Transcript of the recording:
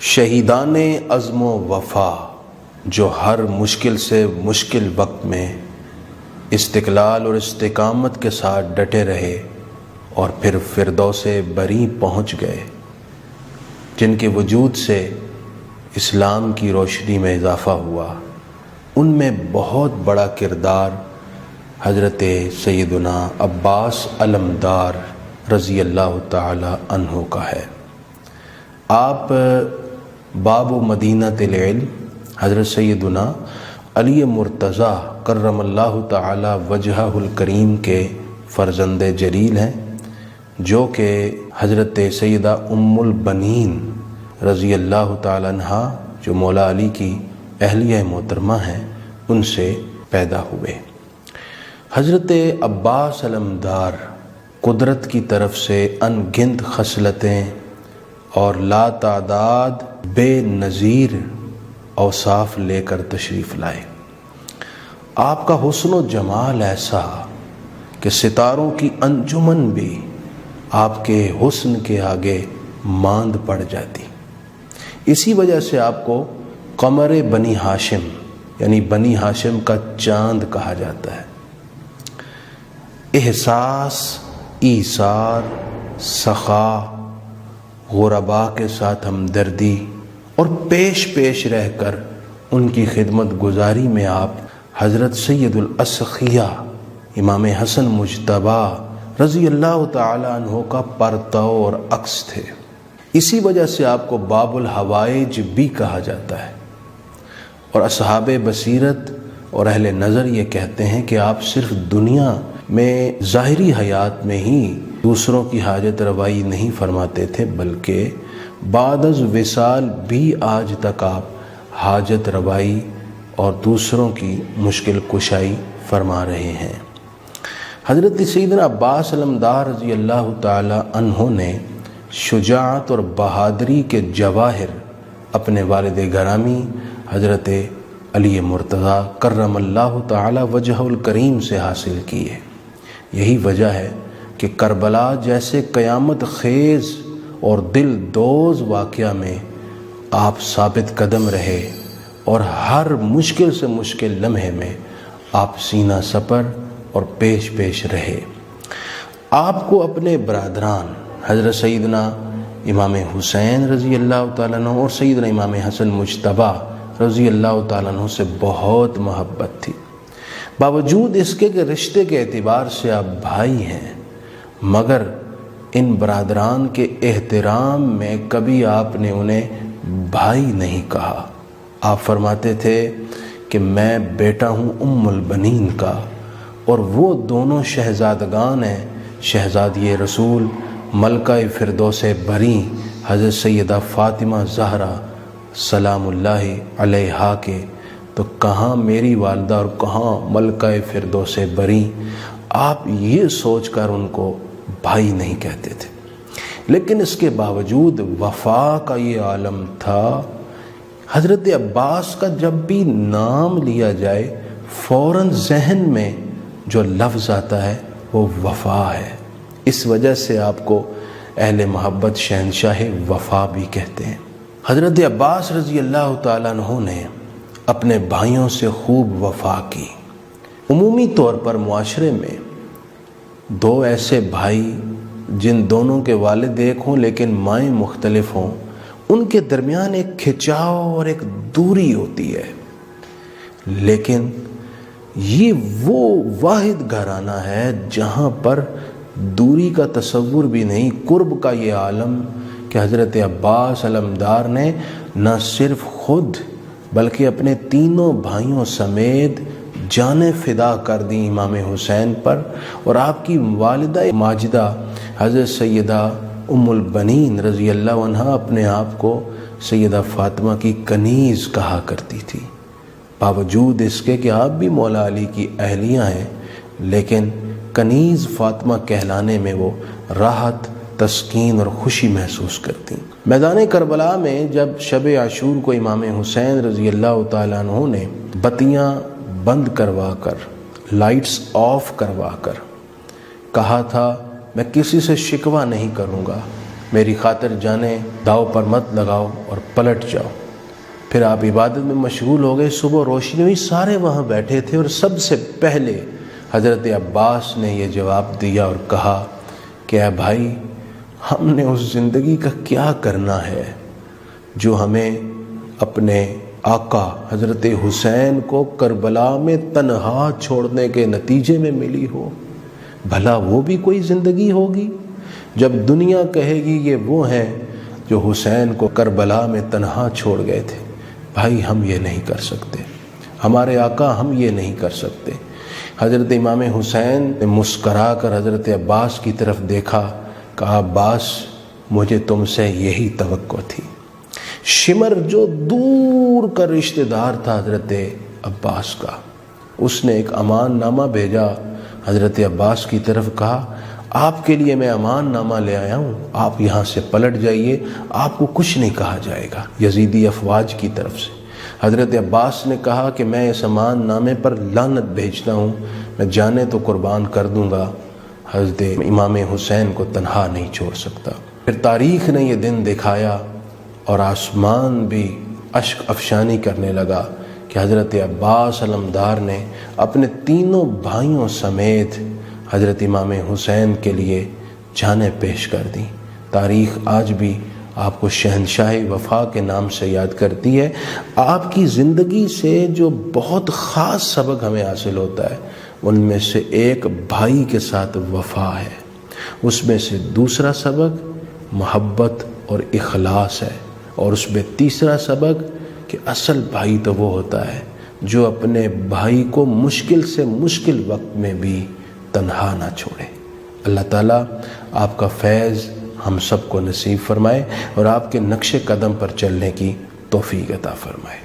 شہیدان عزم و وفا جو ہر مشکل سے مشکل وقت میں استقلال اور استقامت کے ساتھ ڈٹے رہے اور پھر فردوس بری پہنچ گئے، جن کے وجود سے اسلام کی روشنی میں اضافہ ہوا، ان میں بہت بڑا کردار حضرت سیدنا عباس علمدار رضی اللہ تعالی عنہ کا ہے۔ آپ باب مدینۃ العلم حضرت سیدنا علی مرتضیٰ کرم اللہ تعالی وجہہ الکریم کے فرزند جلیل ہیں، جو کہ حضرت سیدہ ام البنین رضی اللہ تعالی عنہ جو مولا علی کی اہلیہ محترمہ ہیں، ان سے پیدا ہوئے۔ حضرت عباس علمدار قدرت کی طرف سے ان گنت خصلتیں اور لا تعداد بے نظیر اوصاف لے کر تشریف لائے۔ آپ کا حسن و جمال ایسا کہ ستاروں کی انجمن بھی آپ کے حسن کے آگے ماند پڑ جاتی۔ اسی وجہ سے آپ کو قمر بنی ہاشم یعنی بنی ہاشم کا چاند کہا جاتا ہے۔ احساس، ایثار، سخا، غرباء کے ساتھ ہمدردی اور پیش پیش رہ کر ان کی خدمت گزاری میں آپ حضرت سید الاسخیہ امام حسن مجتبی رضی اللہ تعالی عنہ کا پرتو اور عکس تھے۔ اسی وجہ سے آپ کو باب الحوائج بھی کہا جاتا ہے، اور اصحاب بصیرت اور اہل نظر یہ کہتے ہیں کہ آپ صرف دنیا میں ظاہری حیات میں ہی دوسروں کی حاجت روائی نہیں فرماتے تھے، بلکہ بعد از وصال بھی آج تک آپ حاجت روائی اور دوسروں کی مشکل کشائی فرما رہے ہیں۔ حضرت سیدنا عباس علمدار رضی اللہ تعالی عنہ نے شجاعت اور بہادری کے جواہر اپنے والد گرامی حضرت علی مرتضیٰ کرم اللہ تعالی وجہ الکریم سے حاصل کیے۔ یہی وجہ ہے کہ کربلا جیسے قیامت خیز اور دل دوز واقعہ میں آپ ثابت قدم رہے اور ہر مشکل سے مشکل لمحے میں آپ سینہ سپر اور پیش پیش رہے۔ آپ کو اپنے برادران حضرت سیدنا امام حسین رضی اللہ تعالیٰ عنہ اور سیدنا امام حسن مجتبی رضی اللہ تعالیٰ عنہ سے بہت محبت تھی۔ باوجود اس کے کہ رشتے کے اعتبار سے آپ بھائی ہیں، مگر ان برادران کے احترام میں کبھی آپ نے انہیں بھائی نہیں کہا۔ آپ فرماتے تھے کہ میں بیٹا ہوں ام البنین کا، اور وہ دونوں شہزادگان ہیں، شہزادی رسول ملکہ فردوس بری حضرت سیدہ فاطمہ زہرا سلام اللہ علیہا کے، تو کہاں میری والدہ اور کہاں ملکہ فردوس بری۔ آپ یہ سوچ کر ان کو بھائی نہیں کہتے تھے، لیکن اس کے باوجود وفا کا یہ عالم تھا۔ حضرت عباس کا جب بھی نام لیا جائے فوراً ذہن میں جو لفظ آتا ہے وہ وفا ہے۔ اس وجہ سے آپ کو اہل محبت شہنشاہ وفا بھی کہتے ہیں۔ حضرت عباس رضی اللہ تعالیٰ عنہ نے اپنے بھائیوں سے خوب وفا کی۔ عمومی طور پر معاشرے میں دو ایسے بھائی جن دونوں کے والد ایک ہوں لیکن مائیں مختلف ہوں، ان کے درمیان ایک کھچاؤ اور ایک دوری ہوتی ہے، لیکن یہ وہ واحد گھرانہ ہے جہاں پر دوری کا تصور بھی نہیں، قرب کا یہ عالم کہ حضرت عباس علمدار نے نہ صرف خود بلکہ اپنے تینوں بھائیوں سمیت جانیں فدا کر دی امام حسین پر، اور آپ کی والدہ ماجدہ حضرت سیدہ ام البنین رضی اللہ عنہ اپنے آپ کو سیدہ فاطمہ کی کنیز کہا کرتی تھی۔ باوجود اس کے کہ آپ بھی مولا علی کی اہلیہ ہیں، لیکن کنیز فاطمہ کہلانے میں وہ راحت، تسکین اور خوشی محسوس کرتی۔ میدان کربلا میں جب شب عاشور کو امام حسین رضی اللہ تعالیٰ عنہ نے بتیاں بند کروا کر، لائٹس آف کروا کر کہا تھا میں کسی سے شکوہ نہیں کروں گا، میری خاطر جانیں داؤ پر مت لگاؤ اور پلٹ جاؤ۔ پھر آپ عبادت میں مشغول ہو گئے، صبح روشنی ہوئی، سارے وہاں بیٹھے تھے، اور سب سے پہلے حضرت عباس نے یہ جواب دیا اور کہا کہ اے بھائی، ہم نے اس زندگی کا کیا کرنا ہے جو ہمیں اپنے آقا حضرت حسین کو کربلا میں تنہا چھوڑنے کے نتیجے میں ملی ہو؟ بھلا وہ بھی کوئی زندگی ہوگی جب دنیا کہے گی یہ وہ ہیں جو حسین کو کربلا میں تنہا چھوڑ گئے تھے؟ بھائی ہم یہ نہیں کر سکتے، ہمارے آقا ہم یہ نہیں کر سکتے۔ حضرت امام حسین نے مسکرا کر حضرت عباس کی طرف دیکھا، کہا عباس مجھے تم سے یہی توقع تھی۔ شمر جو دور کا رشتہ دار تھا حضرت عباس کا، اس نے ایک امان نامہ بھیجا حضرت عباس کی طرف، کہا آپ کے لیے میں امان نامہ لے آیا ہوں، آپ یہاں سے پلٹ جائیے، آپ کو کچھ نہیں کہا جائے گا، یزیدی افواج کی طرف سے۔ حضرت عباس نے کہا کہ میں اس امان نامے پر لعنت بھیجتا ہوں، میں جانے تو قربان کر دوں گا، حضرت امام حسین کو تنہا نہیں چھوڑ سکتا۔ پھر تاریخ نے یہ دن دکھایا اور آسمان بھی اشک افشانی کرنے لگا کہ حضرت عباس علمدار نے اپنے تینوں بھائیوں سمیت حضرت امام حسین کے لیے جانیں پیش کر دیں۔ تاریخ آج بھی آپ کو شہنشاہ وفا کے نام سے یاد کرتی ہے۔ آپ کی زندگی سے جو بہت خاص سبق ہمیں حاصل ہوتا ہے، ان میں سے ایک بھائی کے ساتھ وفا ہے، اس میں سے دوسرا سبق محبت اور اخلاص ہے، اور اس میں تیسرا سبق کہ اصل بھائی تو وہ ہوتا ہے جو اپنے بھائی کو مشکل سے مشکل وقت میں بھی تنہا نہ چھوڑے۔ اللہ تعالیٰ آپ کا فیض ہم سب کو نصیب فرمائے اور آپ کے نقش قدم پر چلنے کی توفیق عطا فرمائے۔